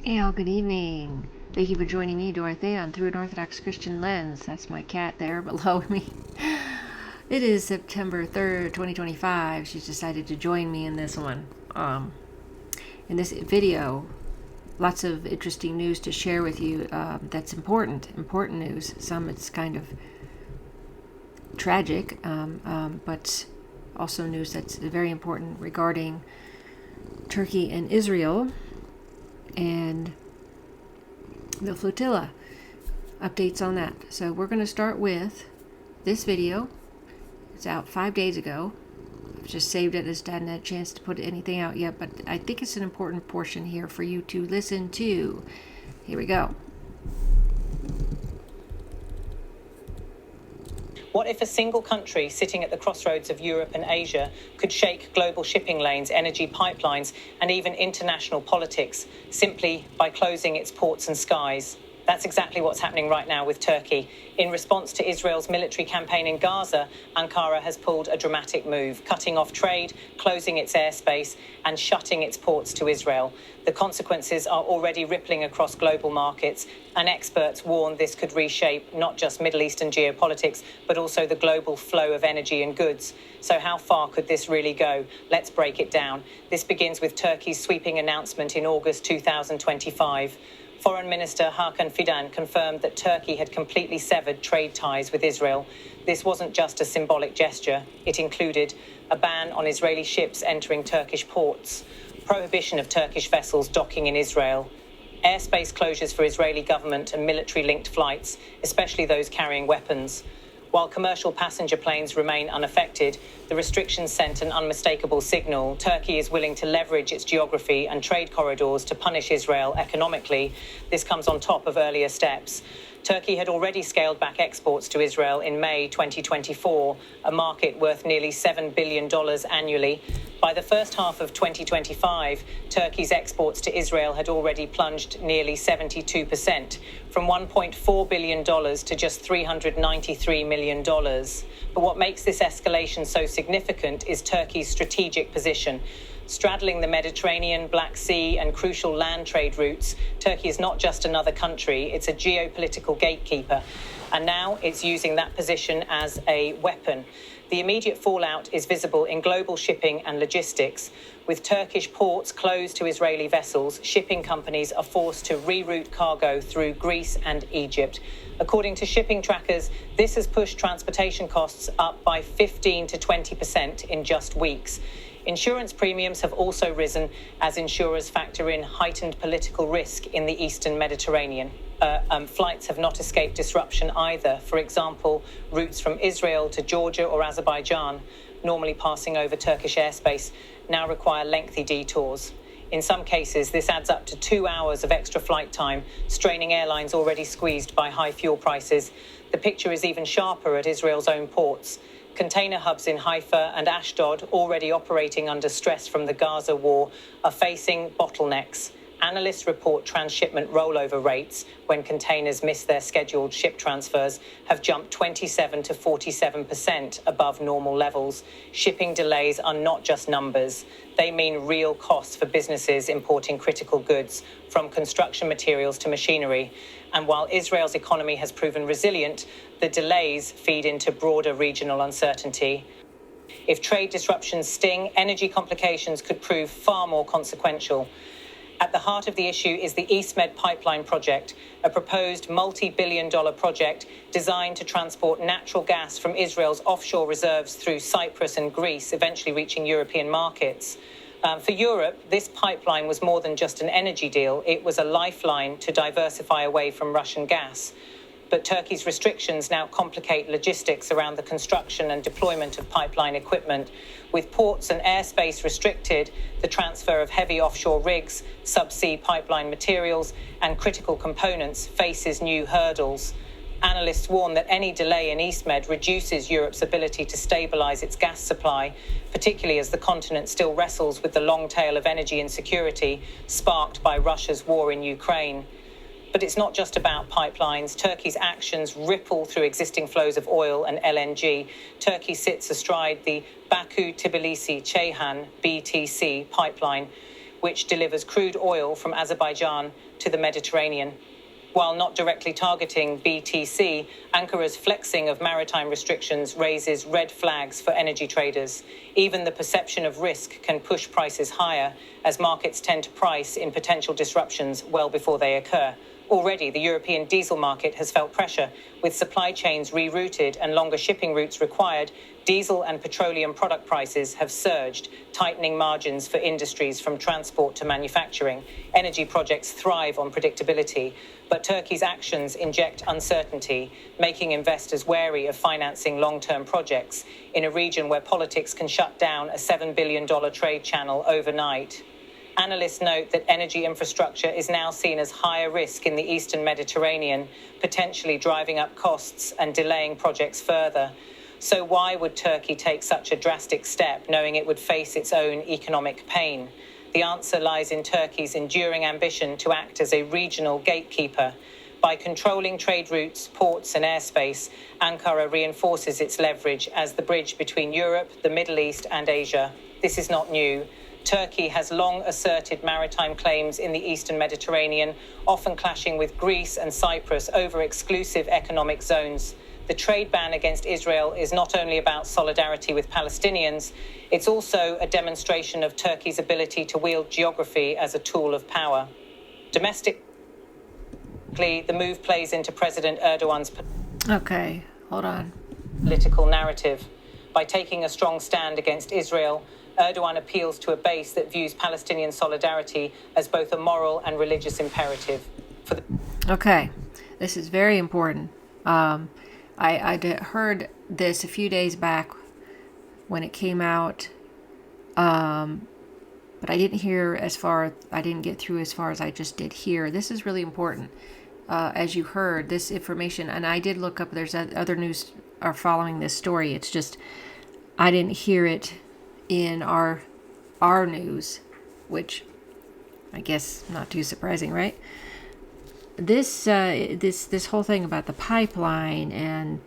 Good evening. Thank you for joining me, Dorothea, on Through an Orthodox Christian Lens. That's my cat there below me. It is September 3rd, 2025. She's decided to join me in this one. In this video, lots of interesting news to share with you that's important news. Some it's kind of tragic, but also news that's very important regarding Turkey and Israel and the Flotilla. Updates on that. So we're going to start with this video. It's out 5 days ago. I've just saved it as I hadn't had a chance to put anything out yet, but I think it's an important portion here for you to listen to. Here we go. What if a single country sitting at the crossroads of Europe and Asia could shake global shipping lanes, energy pipelines, and even international politics simply by closing its ports and skies? That's exactly what's happening right now with Turkey. In response to Israel's military campaign in Gaza, Ankara has pulled a dramatic move, cutting off trade, closing its airspace, and shutting its ports to Israel. The consequences are already rippling across global markets, and experts warn this could reshape not just Middle Eastern geopolitics, but also the global flow of energy and goods. So how far could this really go? Let's break it down. This begins with Turkey's sweeping announcement in August 2025. Foreign Minister Hakan Fidan confirmed that Turkey had completely severed trade ties with Israel. This wasn't just a symbolic gesture. It included a ban on Israeli ships entering Turkish ports, prohibition of Turkish vessels docking in Israel, airspace closures for Israeli government and military-linked flights, especially those carrying weapons. While commercial passenger planes remain unaffected, the restrictions sent an unmistakable signal. Turkey is willing to leverage its geography and trade corridors to punish Israel economically. This comes on top of earlier steps. Turkey had already scaled back exports to Israel in May 2024, a market worth nearly $7 billion annually. By the first half of 2025, Turkey's exports to Israel had already plunged nearly 72%, from $1.4 billion to just $393 million. But what makes this escalation so significant is Turkey's strategic position. Straddling the Mediterranean, Black Sea, and crucial land trade routes, Turkey is not just another country, it's a geopolitical gatekeeper. And now it's using that position as a weapon. The immediate fallout is visible in global shipping and logistics. With Turkish ports closed to Israeli vessels, shipping companies are forced to reroute cargo through Greece and Egypt. According to shipping trackers, this has pushed transportation costs up by 15 to 20% in just weeks. Insurance premiums have also risen as insurers factor in heightened political risk in the eastern Mediterranean. Flights have not escaped disruption either. For example, routes from Israel to Georgia or Azerbaijan, normally passing over Turkish airspace, now require lengthy detours. In some cases, this adds up to 2 hours of extra flight time, straining airlines already squeezed by high fuel prices. The picture is even sharper at Israel's own ports. Container hubs in Haifa and Ashdod, already operating under stress from the Gaza war, are facing bottlenecks. Analysts report transshipment rollover rates, when containers miss their scheduled ship transfers, have jumped 27 to 47% above normal levels. Shipping delays are not just numbers. They mean real costs for businesses importing critical goods, from construction materials to machinery. And while Israel's economy has proven resilient, the delays feed into broader regional uncertainty. If trade disruptions sting, energy complications could prove far more consequential. At the heart of the issue is the EastMed pipeline project, a proposed multi-billion-dollar project designed to transport natural gas from Israel's offshore reserves through Cyprus and Greece, eventually reaching European markets. For Europe, this pipeline was more than just an energy deal. It was a lifeline to diversify away from Russian gas. But Turkey's restrictions now complicate logistics around the construction and deployment of pipeline equipment. With ports and airspace restricted, the transfer of heavy offshore rigs, subsea pipeline materials, and critical components faces new hurdles. Analysts warn that any delay in EastMed reduces Europe's ability to stabilize its gas supply, particularly as the continent still wrestles with the long tail of energy insecurity sparked by Russia's war in Ukraine. But it's not just about pipelines. Turkey's actions ripple through existing flows of oil and LNG. Turkey sits astride the Baku-Tbilisi-Ceyhan BTC pipeline, which delivers crude oil from Azerbaijan to the Mediterranean. While not directly targeting BTC, Ankara's flexing of maritime restrictions raises red flags for energy traders. Even the perception of risk can push prices higher, as markets tend to price in potential disruptions well before they occur. Already, the European diesel market has felt pressure. With supply chains rerouted and longer shipping routes required, diesel and petroleum product prices have surged, tightening margins for industries from transport to manufacturing. Energy projects thrive on predictability, but Turkey's actions inject uncertainty, making investors wary of financing long-term projects in a region where politics can shut down a $7 billion trade channel overnight. Analysts note that energy infrastructure is now seen as higher risk in the eastern Mediterranean, potentially driving up costs and delaying projects further. So why would Turkey take such a drastic step, knowing it would face its own economic pain? The answer lies in Turkey's enduring ambition to act as a regional gatekeeper. By controlling trade routes, ports and airspace, Ankara reinforces its leverage as the bridge between Europe, the Middle East and Asia. This is not new. Turkey has long asserted maritime claims in the eastern Mediterranean, often clashing with Greece and Cyprus over exclusive economic zones. The trade ban against Israel is not only about solidarity with Palestinians, it's also a demonstration of Turkey's ability to wield geography as a tool of power. Domestically, the move plays into President Erdogan's Okay, hold on. political narrative. By taking a strong stand against Israel, Erdogan appeals to a base that views Palestinian solidarity as both a moral and religious imperative. Okay, this is very important. I heard this a few days back when it came out, but I didn't get through as far as I just did here. This is really important. As you heard, this information, and I did look up, there's other news are following this story. It's just, I didn't hear it in our news, which I guess not too surprising, right? This whole thing about the pipeline and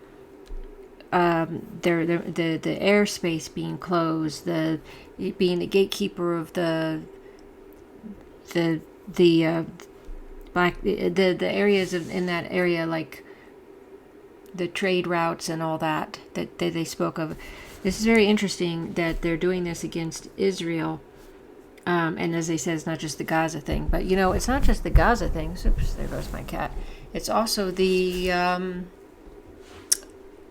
the airspace being closed, being the gatekeeper of the areas in that area, like the trade routes and all that they spoke of. This is very interesting that they're doing this against Israel. And as they said, it's not just the Gaza thing. But, it's not just the Gaza thing. Oops, there goes my cat. It's also the,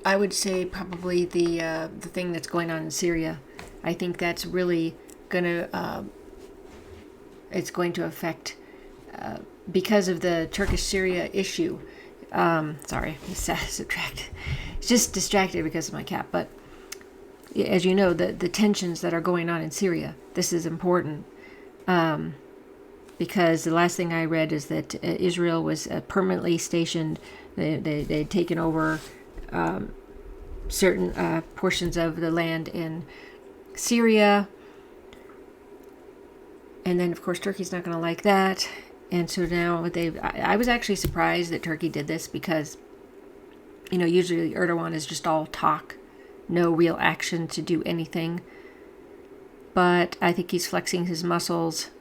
I would say probably the thing that's going on in Syria. I think that's really going to, it's going to affect, because of the Turkish-Syria issue. Sorry, it's just distracted because of my cat. But as you know, the tensions that are going on in Syria, this is important, because the last thing I read is that Israel was permanently stationed. They'd taken over certain portions of the land in Syria, and then of course Turkey's not going to like that, and so now I was actually surprised that Turkey did this, because usually Erdogan is just all talk, no real action to do anything. But I think he's flexing his muscles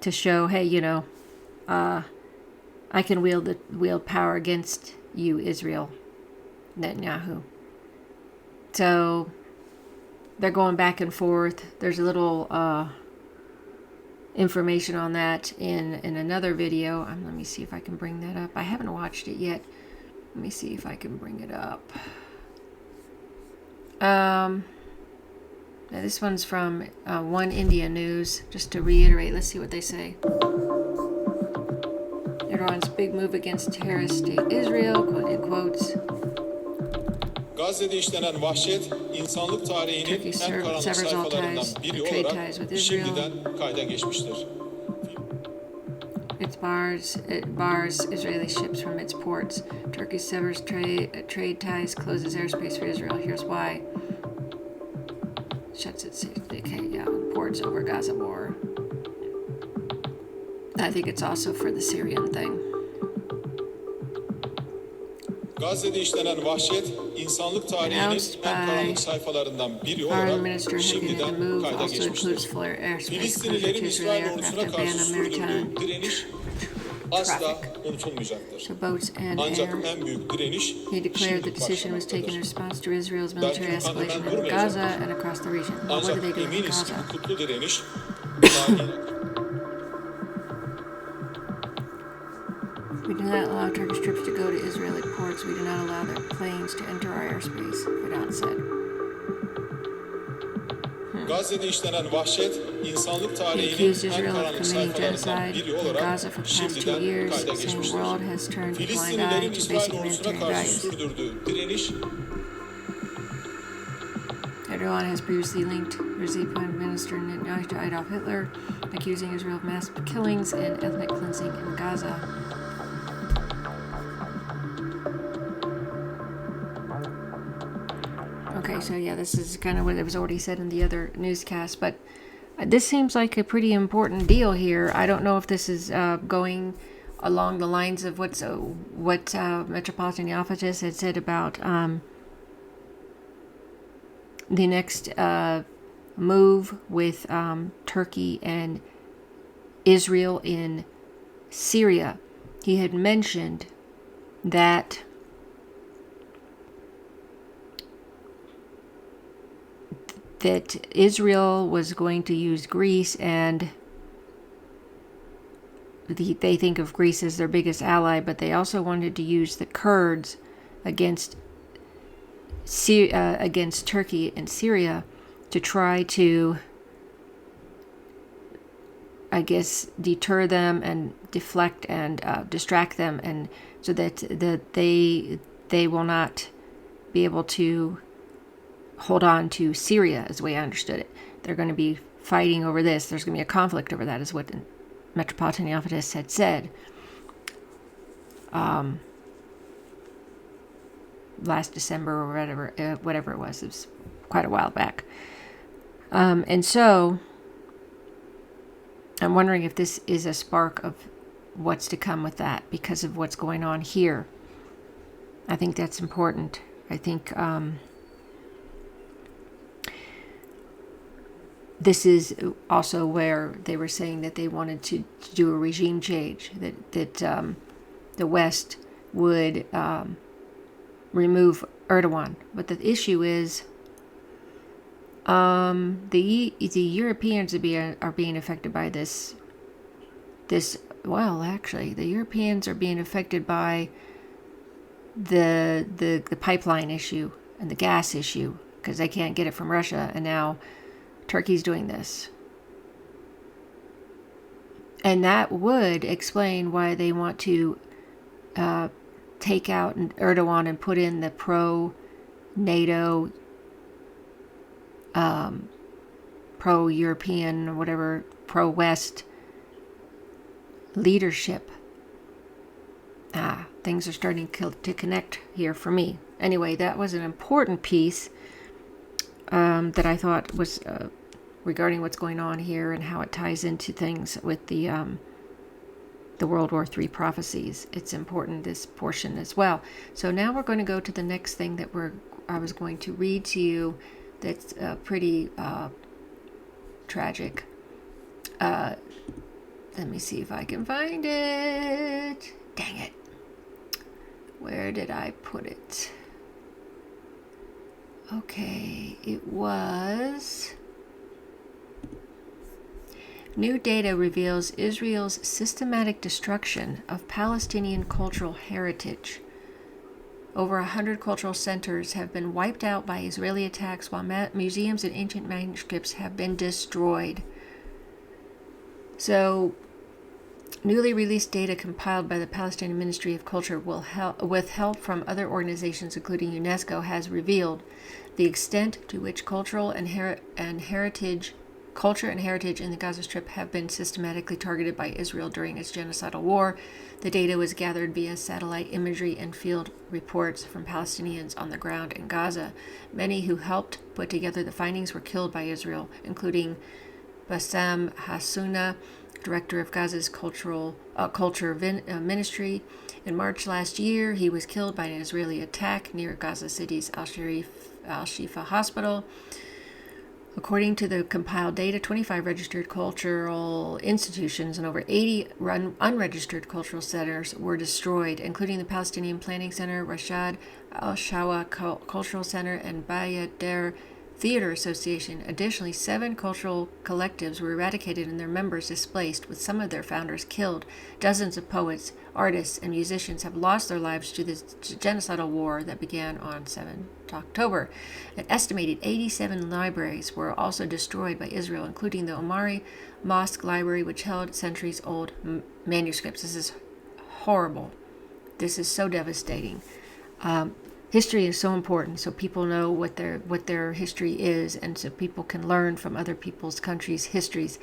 to show, hey, I can wield power against you, Israel, Netanyahu. So they're going back and forth. There's a little information on that in another video. Let me see if I can bring that up. I haven't watched it yet. Let me see if I can bring it up. Now this one's from One India News. Just to reiterate, let's see what they say. Erdogan's big move against terrorist state Israel, quote in quotes. Gazze'de işlenen vahşet, insanlık tarihinin en karanlık sayfalarından biri olarak şimdiden kayda geçmiştir. It bars Israeli ships from its ports. Turkey severs trade ties, closes airspace for Israel. Here's why. Shuts its ports over Gaza war. I think it's also for the Syrian thing. Gazze'de işlenen vahşet insanlık tarihinin en karanlık sayfalarından biri olarak şimdiden kayda geçmiştir. Filistinlilerin İsrail ordusuna karşı sürdürdüğü direniş asla unutulmayacaktır. Ancak en büyük direniş şimdi başlamaktadır. Belki kanınan durmayacak. Ancak eminiz ki bu kutlu direniş tarihin We do not allow Turkish troops to go to Israeli ports. We do not allow their planes to enter our airspace, Fidan said. Gazze'de işlenen vahşet insanlık tarihinin en karanlık sayfalarından biri olarak şimdiden kayda geçmiştir. Filistinlilerin İsrail ordusuna karşı sürdürdüğü direniş Erdogan has previously linked Recep Prime Minister Netanyahu to Adolf Hitler, accusing Israel of mass killings and ethnic cleansing in Gaza. Okay, so yeah, this is kind of what was already said in the other newscast, but this seems like a pretty important deal here. I don't know if this is going along the lines of what Metropolitan Office had said about the next move with Turkey and Israel in Syria. He had mentioned that Israel was going to use Greece, and they think of Greece as their biggest ally, but they also wanted to use the Kurds against Turkey and Syria to try to, I guess, deter them and deflect and distract them, and so that they will not be able to hold on to Syria, is the way I understood it. They're going to be fighting over this. There's going to be a conflict over that, is what the Metropolitan Office had said. Last December or whatever it was quite a while back. And so I'm wondering if this is a spark of what's to come with that because of what's going on here. I think that's important. I think this is also where they were saying that they wanted to do a regime change, that the West would remove Erdogan. But the issue is the Europeans are being affected by this. Well, actually, the Europeans are being affected by the pipeline issue and the gas issue because they can't get it from Russia, and now Turkey's doing this. And that would explain why they want to take out Erdogan and put in the pro-NATO, pro-European, or whatever, pro-West leadership. Things are starting to connect here for me. Anyway, that was an important piece that I thought was regarding what's going on here and how it ties into things with the World War III prophecies. It's important, this portion as well. So now we're going to go to the next thing that I was going to read to you. That's pretty tragic. Let me see if I can find it. Dang it. Where did I put it? Okay, it was... New data reveals Israel's systematic destruction of Palestinian cultural heritage. Over 100 cultural centers have been wiped out by Israeli attacks, while museums and ancient manuscripts have been destroyed. So, newly released data compiled by the Palestinian Ministry of Culture with help from other organizations, including UNESCO, has revealed the extent to which culture and heritage in the Gaza Strip have been systematically targeted by Israel during its genocidal war. The data was gathered via satellite imagery and field reports from Palestinians on the ground in Gaza. Many who helped put together the findings were killed by Israel, including Bassam Hassouna, director of Gaza's culture ministry. In March last year, he was killed by an Israeli attack near Gaza City's Al-Shifa hospital. According to the compiled data, 25 registered cultural institutions and over 80 unregistered cultural centers were destroyed, including the Palestinian Planning Center, Rashad Al-Shawa Cultural Center, and Bayader Theater Association. Additionally, 7 cultural collectives were eradicated and their members displaced, with some of their founders killed. Dozens of poets, artists, and musicians have lost their lives to this genocidal war that began on 7th October. An estimated 87 libraries were also destroyed by Israel, including the Omari Mosque Library, which held centuries-old manuscripts. This is horrible. This is so devastating. History is so important, so people know what their history is, and so people can learn from other people's countries' histories.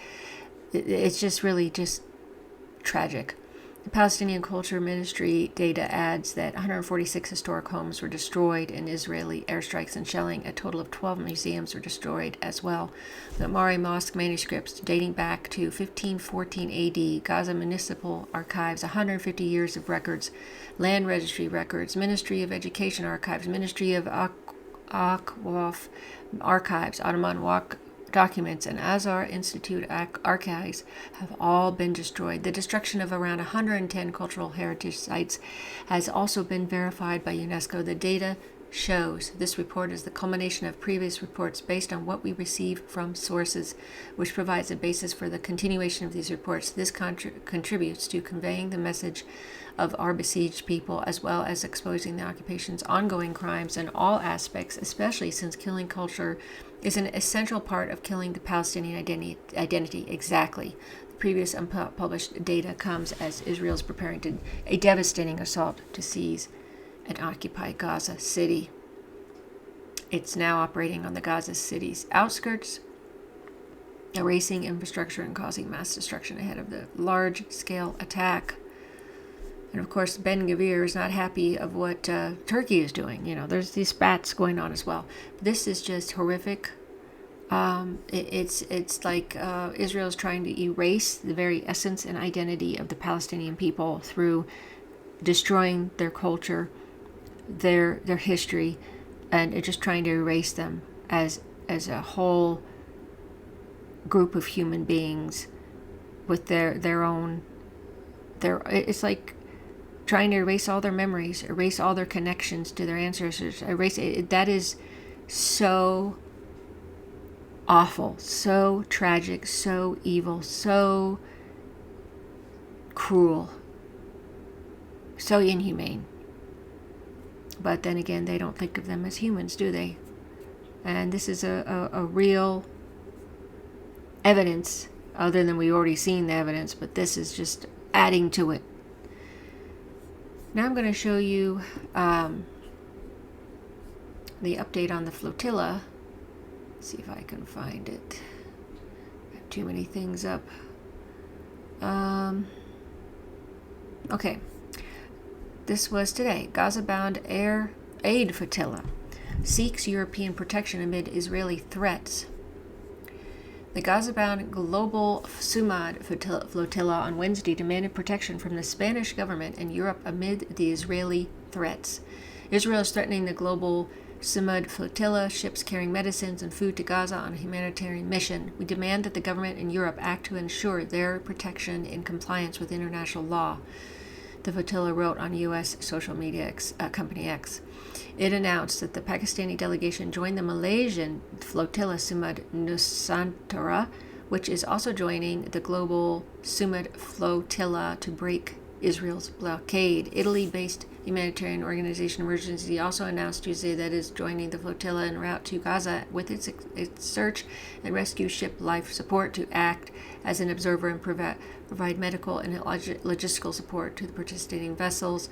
It's just really just tragic. The Palestinian Culture Ministry data adds that 146 historic homes were destroyed in Israeli airstrikes and shelling. A total of 12 museums were destroyed as well. The Omari Mosque manuscripts dating back to 1514 AD, Gaza Municipal Archives, 150 years of records, Land Registry records, Ministry of Education archives, Ministry of Aqwaf archives, Ottoman Waqf documents, and Azhar Institute archives have all been destroyed. The destruction of around 110 cultural heritage sites has also been verified by UNESCO. The data shows this report is the culmination of previous reports based on what we receive from sources, which provides a basis for the continuation of these reports. This contributes to conveying the message of our besieged people, as well as exposing the occupation's ongoing crimes in all aspects, especially since killing culture is an essential part of killing the Palestinian identity. Exactly. The previous unpublished data comes as Israel is preparing a devastating assault to seize and occupy Gaza City. It's now operating on the Gaza City's outskirts, erasing infrastructure and causing mass destruction ahead of the large-scale attack. And of course, Ben Gvir is not happy of what Turkey is doing. You know, there's these spats going on as well. This is just horrific. It's like Israel is trying to erase the very essence and identity of the Palestinian people through destroying their culture, their history, and just trying to erase them as a whole group of human beings with their own. It's like trying to erase all their memories, erase all their connections to their ancestors, erase it. That is so awful, so tragic, so evil, so cruel, so inhumane. But then again, they don't think of them as humans, do they? And this is a real evidence, other than we already seen the evidence, but this is just adding to it. Now I'm going to show you the update on the flotilla. Let's see if I can find it. I have too many things up. Okay. This was today. Gaza-bound air aid flotilla seeks European protection amid Israeli threats. The Gaza-bound global Sumad flotilla on Wednesday demanded protection from the Spanish government and Europe amid the Israeli threats. Israel is threatening the global Sumad flotilla, ships carrying medicines and food to Gaza on a humanitarian mission. We demand that the government and Europe act to ensure their protection in compliance with international law, the flotilla wrote on U.S. social media company X. It announced that the Pakistani delegation joined the Malaysian flotilla Sumad Nusantara, which is also joining the global Sumad flotilla to break Israel's blockade. Italy-based humanitarian organization Emergency also announced Tuesday that it is joining the flotilla en route to Gaza with its search and rescue ship life support to act as an observer and provide medical and logistical support to the participating vessels.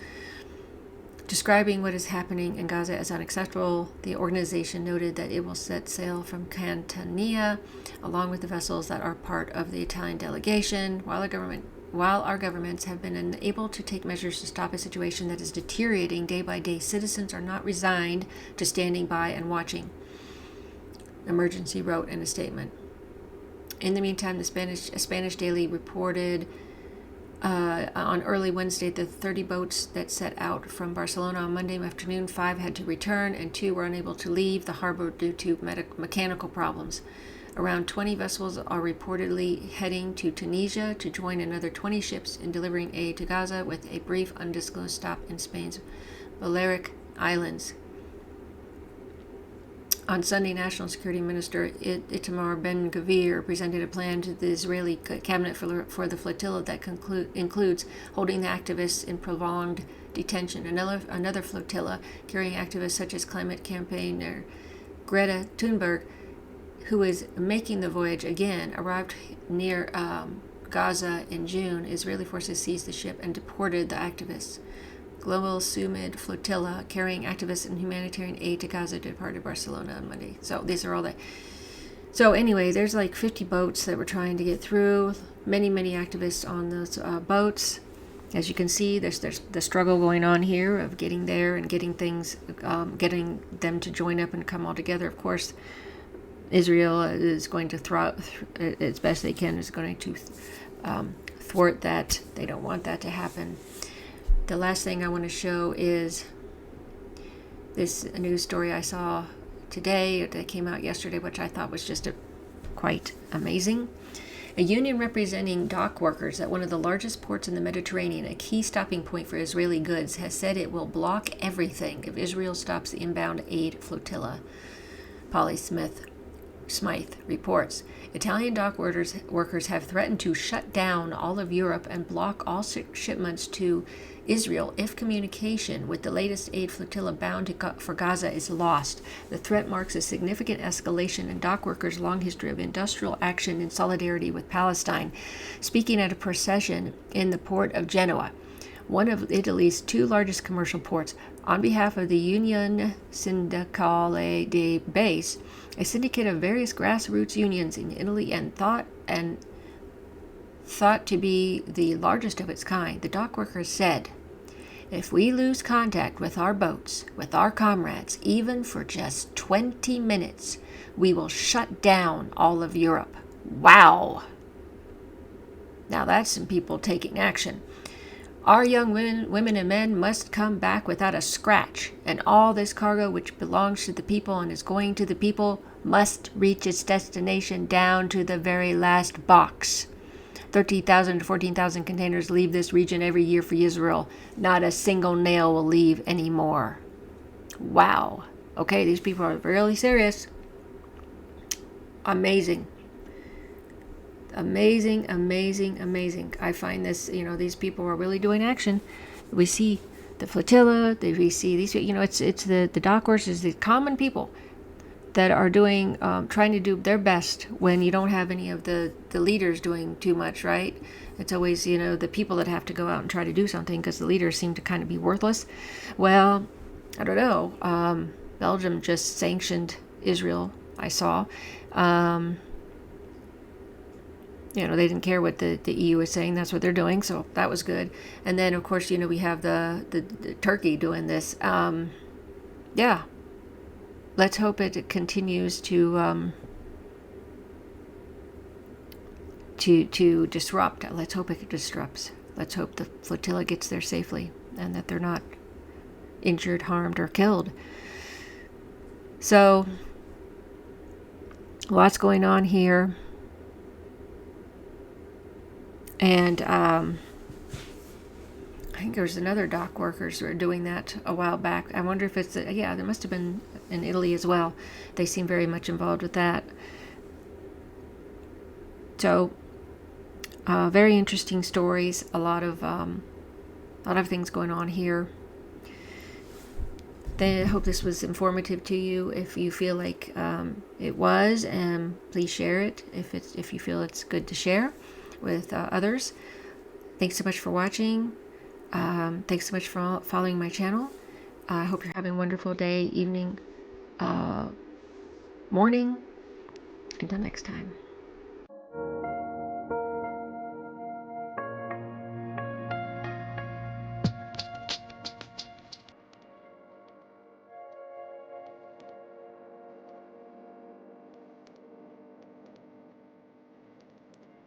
Describing what is happening in Gaza as unacceptable, the organization noted that it will set sail from Catania along with the vessels that are part of the Italian delegation, while our governments have been unable to take measures to stop a situation that is deteriorating day by day. Citizens are not resigned to standing by and watching, Emergency wrote in a statement. In the meantime, a Spanish daily reported on early Wednesday the 30 boats that set out from Barcelona on Monday afternoon, 5 had to return and 2 were unable to leave the harbor due to mechanical problems. Around 20 vessels are reportedly heading to Tunisia to join another 20 ships in delivering aid to Gaza, with a brief undisclosed stop in Spain's Balearic Islands. On Sunday, National Security Minister Itamar Ben-Gvir presented a plan to the Israeli cabinet for the flotilla that includes holding the activists in prolonged detention. Another flotilla carrying activists such as climate campaigner Greta Thunberg, who is making the voyage again, arrived near Gaza in June. Israeli forces seized the ship and deported the activists. Global Sumid Flotilla, carrying activists and humanitarian aid to Gaza, departed Barcelona on Monday. So these are all that. So anyway, there's like 50 boats that were trying to get through. Many activists on those boats. As you can see, there's the struggle going on here of getting there and getting things, getting them to join up and come all together. Of course, Israel is going to as best they can, is going to thwart that. They don't want that to happen. The last thing I want to show is this news story I saw today that came out yesterday, which I thought was just quite amazing. A union representing dock workers at one of the largest ports in the Mediterranean, a key stopping point for Israeli goods, has said it will block everything if Israel stops the inbound aid flotilla. Polly Smythe reports. Italian dock workers have threatened to shut down all of Europe and block all shipments to Israel if communication with the latest aid flotilla bound for Gaza is lost. The threat marks a significant escalation in dock workers' long history of industrial action in solidarity with Palestine. Speaking at a procession in the port of Genoa, one of Italy's 2 largest commercial ports, on behalf of the Union Sindacale de Base, a syndicate of various grassroots unions in Italy and thought to be the largest of its kind, the dock workers said, "If we lose contact with our boats, with our comrades, even for just 20 minutes, we will shut down all of Europe." Wow! Now that's some people taking action. "Our young women and men must come back without a scratch, and all this cargo which belongs to the people and is going to the people must reach its destination down to the very last box. 13,000 to 14,000 containers leave this region every year for Israel. Not a single nail will leave anymore." Wow. Okay, these people are really serious. Amazing. Amazing. I find this, these people are really doing action. We see the flotilla, we see these, it's the dock workers, the common people that are doing, trying to do their best when you don't have any of the leaders doing too much, right? It's always, the people that have to go out and try to do something because the leaders seem to kind of be worthless. Well, I don't know. Belgium just sanctioned Israel, I saw. They didn't care what the EU was saying. That's what they're doing. So that was good. And then, of course, we have the Turkey doing this. Yeah. Let's hope it continues to disrupt. Let's hope it disrupts. Let's hope the flotilla gets there safely and that they're not injured, harmed, or killed. So, lots going on here. And I think there was another dock workers who were doing that a while back. I wonder if it's, there must have been in Italy as well. They seem very much involved with that. So, very interesting stories. A lot of things going on here. I hope this was informative to you. If you feel like it was, please share it. If you feel it's good to share with others. Thanks so much for watching. Thanks so much for following my channel. I hope you're having a wonderful day, evening, morning. Until next time.